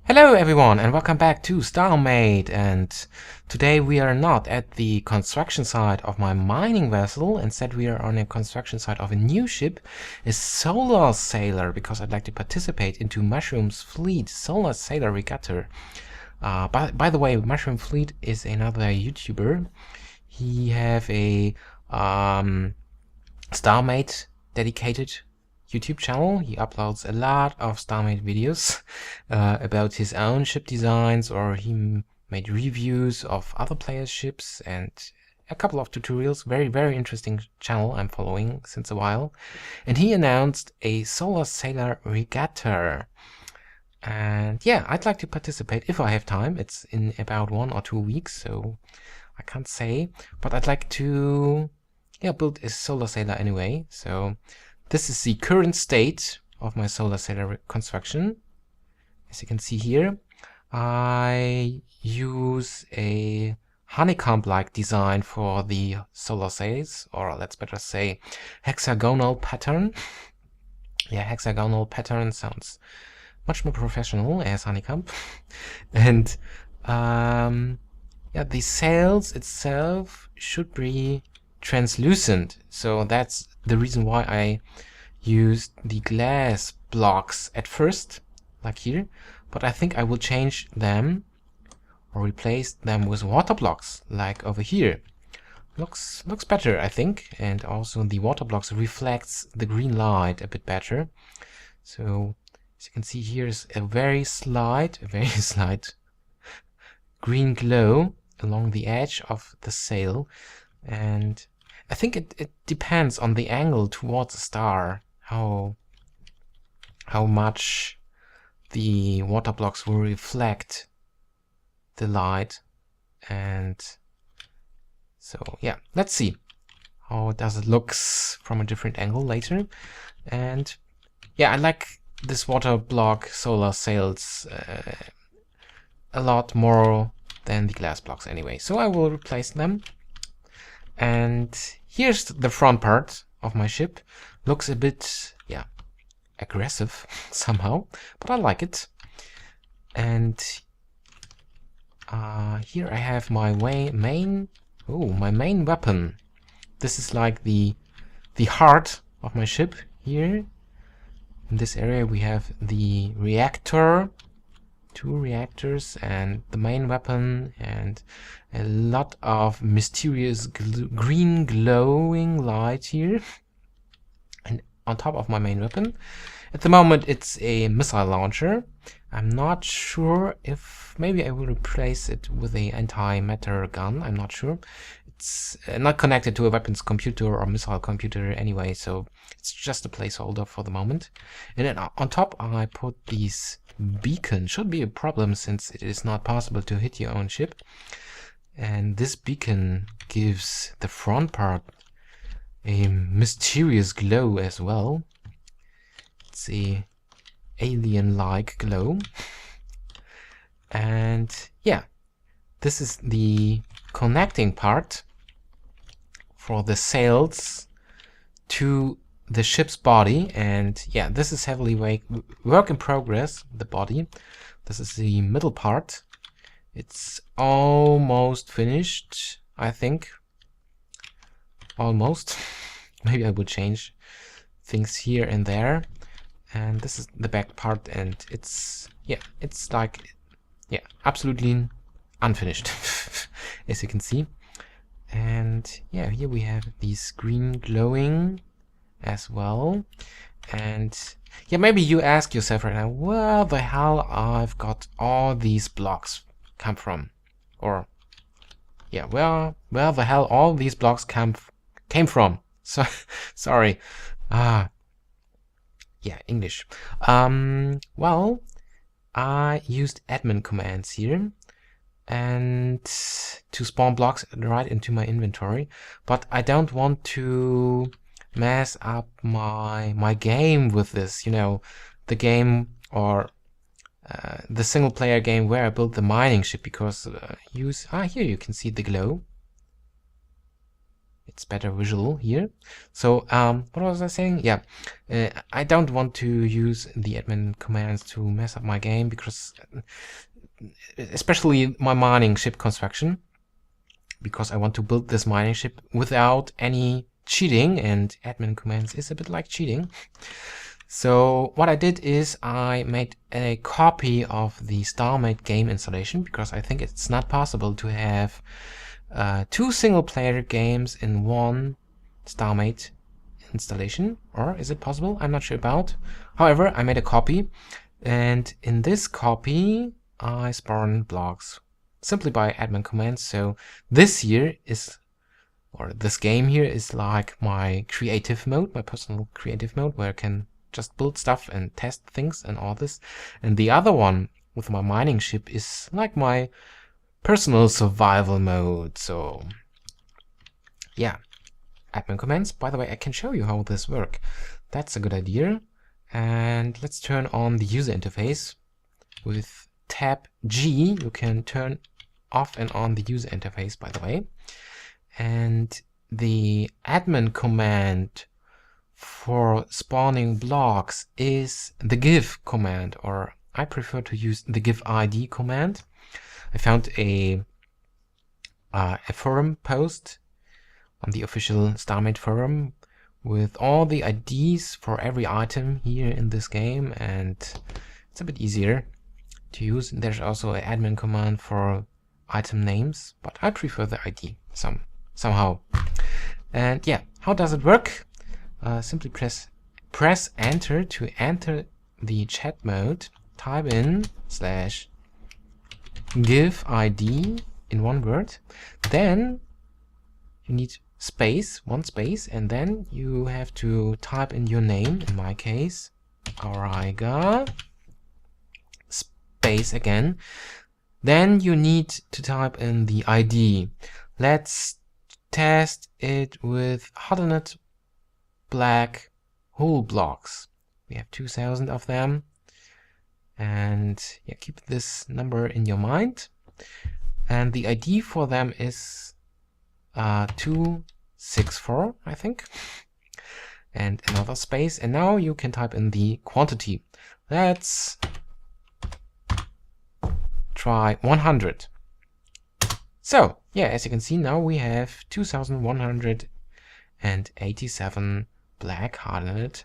Hello everyone and welcome back to StarMade, and today we are not at the construction site of my mining vessel. Instead we are on a construction site of a new ship, a Solar Sailor, because I'd like to participate into Mushroom's fleet, Solar Sailor Regatta. By the way, Mushroom Fleet is another YouTuber. He have a StarMade dedicated YouTube channel. He uploads a lot of StarMade videos about his own ship designs, or he made reviews of other players' ships and a couple of tutorials. Very interesting channel I'm following since a while. And he announced a Solar Sailor Regatta. And yeah, I'd like to participate if I have time. It's in about 1 or 2 weeks, so I can't say. But I'd like to build a Solar Sailor anyway. So this is the current state of my Solar Sailor construction. As you can see here, I use a honeycomb-like design for the solar sails, or let's better say hexagonal pattern. Yeah, hexagonal pattern sounds much more professional as honeycomb. And yeah, the sails itself should be translucent, so that's the reason why I used the glass blocks at first, like here, but I think I will change them or replace them with water blocks, like over here. Looks better, I think, and also the water blocks reflects the green light a bit better. So as you can see, here's a very slight green glow along the edge of the sail. And I think it depends on the angle towards the star, how much the water blocks will reflect the light. And so yeah, let's see how does it looks from a different angle later. And yeah, I like this water block solar sails a lot more than the glass blocks anyway, so I will replace them. And here's the front part of my ship. Looks a bit, yeah, aggressive somehow, but I like it. And here I have my main weapon. This is like the heart of my ship. Here in this area we have the reactor, 2 reactors, and the main weapon, and a lot of mysterious green glowing light here. And on top of my main weapon, at the moment it's a missile launcher. I'm not sure if maybe I will replace it with a anti-matter gun. I'm not sure. It's not connected to a weapons computer or missile computer anyway, so it's just a placeholder for the moment. And then on top I put these beacon. Should be a problem since it is not possible to hit your own ship. And this beacon gives the front part a mysterious glow as well. It's a alien-like glow. And yeah, this is the connecting part for the sails to the ship's body. And yeah, this is heavily work in progress, the body. This is the middle part. It's almost finished, I think. Almost. Maybe I will change things here and there. And this is the back part, and it's like, yeah, absolutely unfinished as you can see. And yeah, here we have these green glowing as well. And yeah, maybe you ask yourself right now, where the hell I've got all these blocks come from? Or yeah, where the hell all these blocks came from? So sorry. Yeah, English. Well, I used admin commands here and to spawn blocks right into my inventory, but I don't want to mess up my game with this, you know, the game, or the single player game where I built the mining ship, because here you can see the glow. it's better visual here. So what was I saying? Yeah, I don't want to use the admin commands to mess up my game, because especially my mining ship construction, because I want to build this mining ship without any cheating, and admin commands is a bit like cheating. So what I did is I made a copy of the StarMade game installation, because I think it's not possible to have two single-player games in one StarMade installation. Or is it possible? I'm not sure about. However, I made a copy, and in this copy I spawn blocks simply by admin commands. So this here is, or this game here is like my creative mode, my personal creative mode, where I can just build stuff and test things and all this. And the other one with my mining ship is like my personal survival mode. So yeah, admin commands. By the way, I can show you how this works. That's a good idea. And let's turn on the user interface. With tab G, you can turn off and on the user interface, by the way. And the admin command for spawning blocks is the give command, or I prefer to use the give ID command. I found a forum post on the official StarMade forum with all the IDs for every item here in this game, and it's a bit easier to use. There's also an admin command for item names, but I prefer the ID somehow. And yeah, how does it work? Simply press enter to enter the chat mode. Type in /give ID in one word. Then you need one space, and then you have to type in your name. In my case, Auriga, space again. Then you need to type in the ID. Let's test it with hardened black hole blocks. We have 2000 of them. And yeah, keep this number in your mind. And the ID for them is 264, I think. And another space. And now you can type in the quantity. Let's try 100. So yeah, as you can see, now we have 2187 black hardened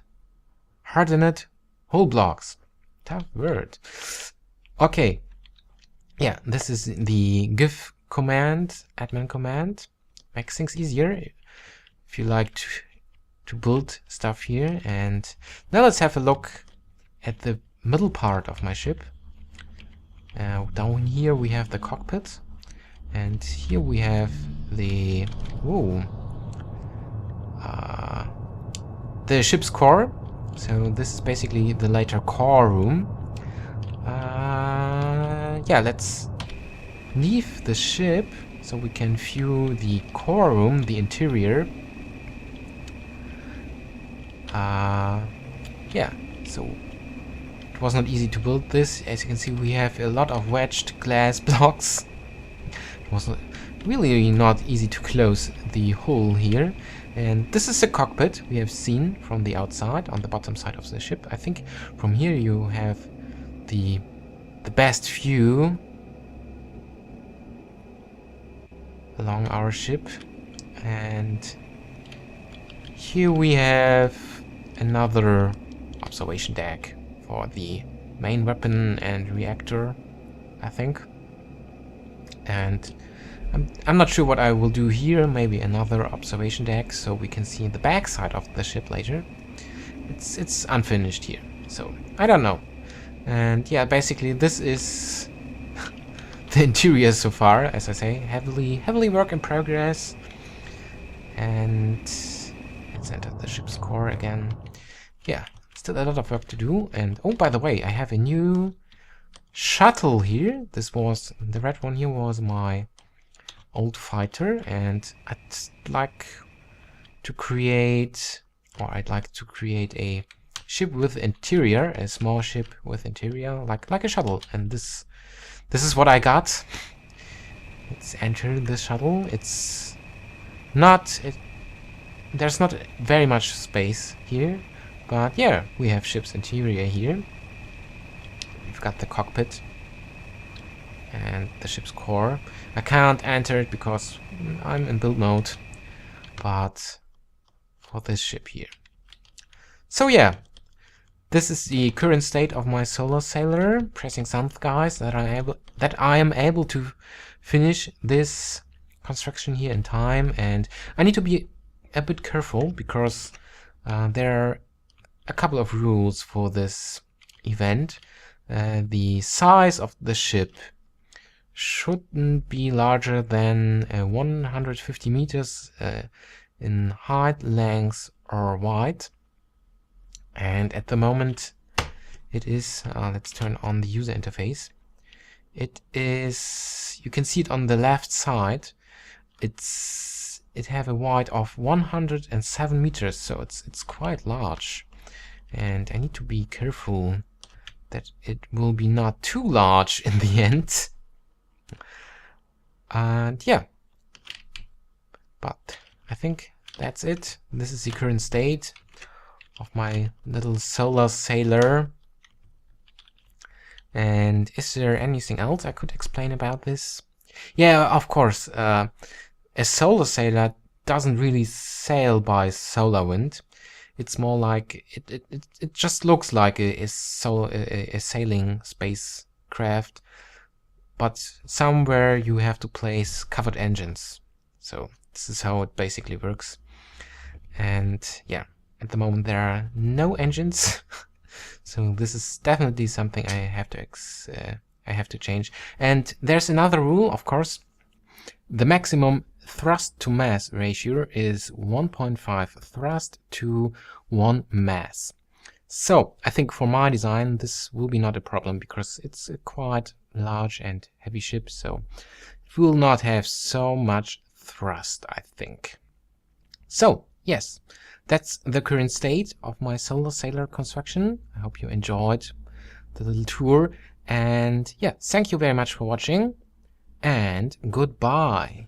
hole blocks. Tough word. Okay. Yeah, this is the give command, admin command. Makes things easier if you like to build stuff here. And now let's have a look at the middle part of my ship. Down here we have the cockpit, and here we have the ship's core. So this is basically the later core room. Yeah, let's leave the ship so we can view the core room, the interior. Yeah, so it was not easy to build this. As you can see, we have a lot of wedged glass blocks. It was really not easy to close the hole here. And this is the cockpit we have seen from the outside on the bottom side of the ship. I think from here you have the best view along our ship. And here we have another observation deck for the main weapon and reactor, I think. And I'm not sure what I will do here. Maybe another observation deck so we can see the back side of the ship later. It's unfinished here, so I don't know. And yeah, basically this is the interior so far. As I say, heavily work in progress. And let's enter the ship's core again. Yeah, still a lot of work to do. And oh, by the way, I have a new shuttle here. This was the red one here, was my old fighter, and I'd like to create a ship with interior, a small ship with interior, like a shuttle. And this is what I got. Let's enter the shuttle. It's not there's not very much space here, but yeah, we have ship's interior here. We've got the cockpit and the ship's core. I can't enter it because I'm in build mode, but for this ship here. So yeah, this is the current state of my solar sailor. Pressing some guys that I am able to finish this construction here in time, and I need to be a bit careful because there are a couple of rules for this event. The size of the ship shouldn't be larger than 150 meters in height, length or wide. And at the moment it is, let's turn on the user interface. It is, you can see it on the left side. It have a wide of 107 meters, so it's quite large. And I need to be careful that it will be not too large in the end. And yeah, but I think that's it. This is the current state of my little solar sailor. And is there anything else I could explain about this? Yeah, of course, a solar sailor doesn't really sail by solar wind. It's more like it just looks like a sailing spacecraft, but somewhere you have to place covered engines. So this is how it basically works. And yeah, at the moment there are no engines. So this is definitely something I have to change. And there's another rule, of course. The maximum thrust to mass ratio is 1.5 thrust to 1 mass. So I think for my design this will be not a problem because it's a quite large and heavy ship, so it will not have so much thrust, I think. So yes, that's the current state of my solar sailor construction. I hope you enjoyed the little tour, and yeah, thank you very much for watching, and goodbye.